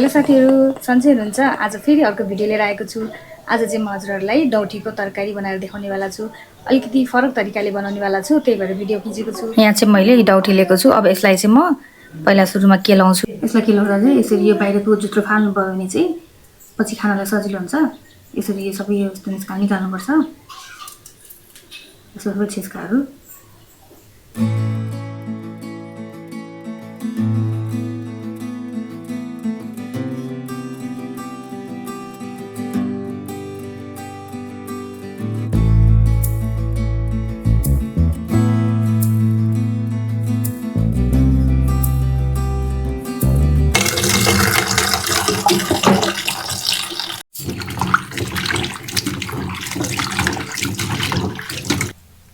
साथीहरु सन्चै हुनुहुन्छ। आज फेरि अर्को भिडियो लिएर आएको छु। आज चाहिँ म हजुरहरुलाई डौठीको तरकारी बनाएर देखाउने वाला छु। अलिकति फरक तरिकाले बनाउने वाला छु, त्यही भएर भिडियो खिचेको छु। यहाँ चाहिँ मैले डौठी लिएको छु। अब यसलाई चाहिँ म पहिला सुरुमा केलाउँछु। यसलाई केलाउँदा चाहिँ यसरी यो बाहिरको जुत्रो फाल्नु भयो भने चाहिँ पछि खानलाई सजिलो हुन्छ। यसरी यो सबै यस्तो निकाल्नु पर्छ। यसो सबै छिस्काहरू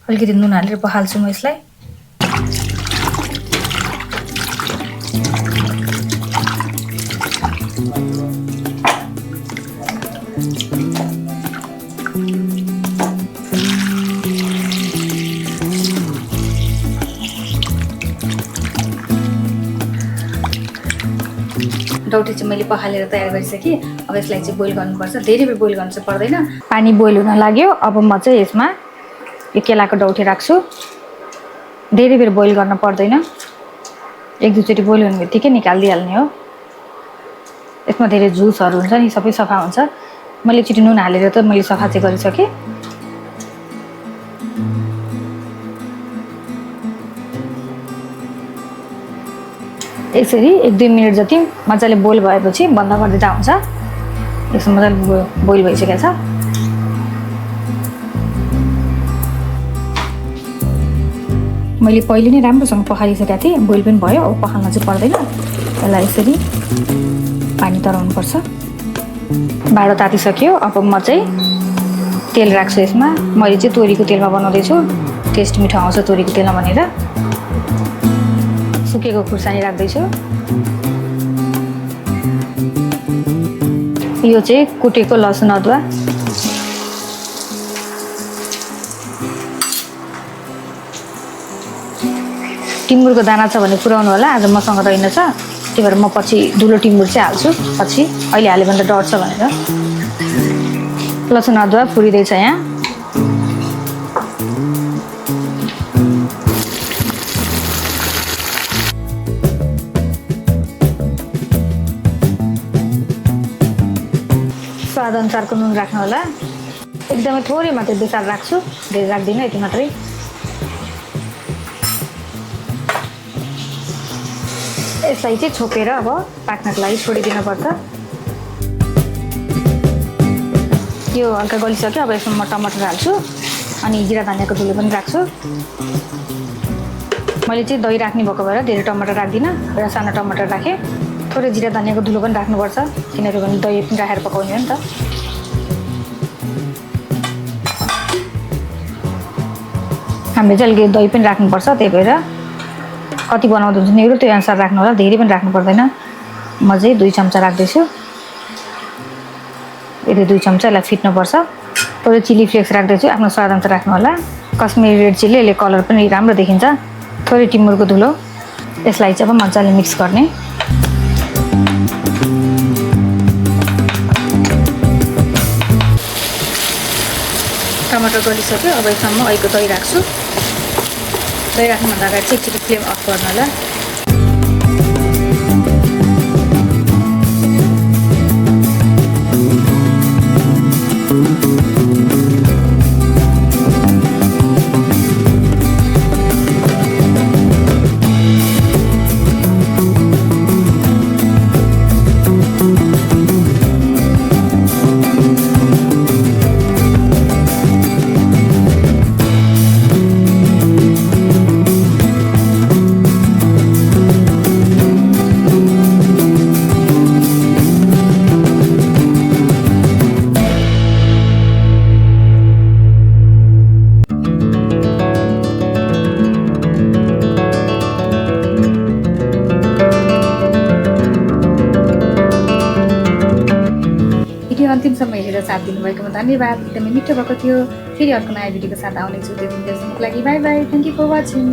अलिकति नुन हालेर पखाल्छु म यसलाई। डौठी चाहिँ मैले पखालेर तयार गरिसकेँ। अब यसलाई चाहिँ बोइल गर्नुपर्छ। धेरै बेर बोइल गर्नु चाहिँ पर्दैन। पानी बोइल हुन लाग्यो। अब म चाहिँ यसमा यो केलाको डौठी राख्छु। धेरै बेर बोइल गर्न पर्दैन। एक दुईचोटि बोइल हुने बित्तिकै निकालिदिहाल्ने हो। यसमा धेरै जुसहरू हुन्छ नि, सबै सफा हुन्छ। मैले एकचोटि नुन हालेर त मैले सफा चाहिँ गरिसकेँ। यसरी 1-2 मिनट जति मजाले बोइल भएपछि बन्द गरिदिँदा हुन्छ। यसो मजाले बोइल भइसकेको छ। मैले पहिले नै राम्रोसँग पखालिसकेको थिएँ। बोइल पनि भयो। अब पखाल्न चाहिँ पर्दैन। यसलाई यसरी पानी तराउनुपर्छ। भाँडो तातिसक्यो। अब म चाहिँ तेल राख्छु यसमा। मैले चाहिँ तोरीको तेलमा बनाउँदैछु। टेस्ट मिठो आउँछ तोरीको तेलमा भनेर। सुकेको खुर्सानी राख्दैछु। यो चाहिँ कुटेको लसुन अदुवा। टिमुरको दाना छ भने पुऱ्याउनु होला। आज मसँग रहेनछ, त्यही भएर म पछि धुलो टिमुर चाहिँ हाल्छु। पछि अहिले हाल्यो भने त डढ्छ भनेर। लसुन अदुवा फुरिँदैछ यहाँ। स्वाद अनुसारको नुन राख्नु होला। एकदमै थोरै मात्रै बेसार राख्छु, धेरै राख्दिनँ, यति मात्रै। यसलाई चाहिँ छोपेर अब पाक्नको लागि छोडिदिनु पर्छ। यो हल्का गलिसक्यो। अब यसमा म टमाटर हाल्छु अनि जिरा धनियाको धुलो पनि राख्छु। मैले चाहिँ दही राख्ने भएको भएर धेरै टमाटर राख्दिनँ, एउटा सानो टमाटर राखेँ। थोरै जिरा धनियाको धुलो पनि राख्नुपर्छ, किनभने दही पनि राखेर पकाउने हो नि त। हामीले चाहिँ अलिकति दही पनि राख्नुपर्छ, त्यही भएर कति बनाउँदा हुन्छ निग्रो त्यो अनुसार राख्नु होला। धेरै पनि राख्नु पर्दैन। म चाहिँ 2 चम्चा राख्दैछु। यदि 2 चम्चा यसलाई फिट्नुपर्छ। थोरै चिली फ्लेक्स राख्दैछु, आफ्नो स्वाद अनुसार राख्नु होला। कश्मिरी रेड चिल्ली, यसले कलर पनि राम्रो देखिन्छ। थोरै टिमुरको धुलो। यसलाई चाहिँ अब मजाले मिक्स गर्ने। टमाटर गलिसक्यो। अब यसमा म अहिलेको दही राख्छु। दही राख्नुभन्दा अगाडि चाहिँ एकचोटि फ्लेम अफ गर्नु होला। अन्तिमसम्म हेरेर साथ दिनुभएकोमा धन्यवाद। एकदमै मिठो भएको थियो। फेरि अर्को नयाँ भिडियोको साथ आउनेछु। त्यो दिनसम्मको लागि bye bye. Thank you for watching.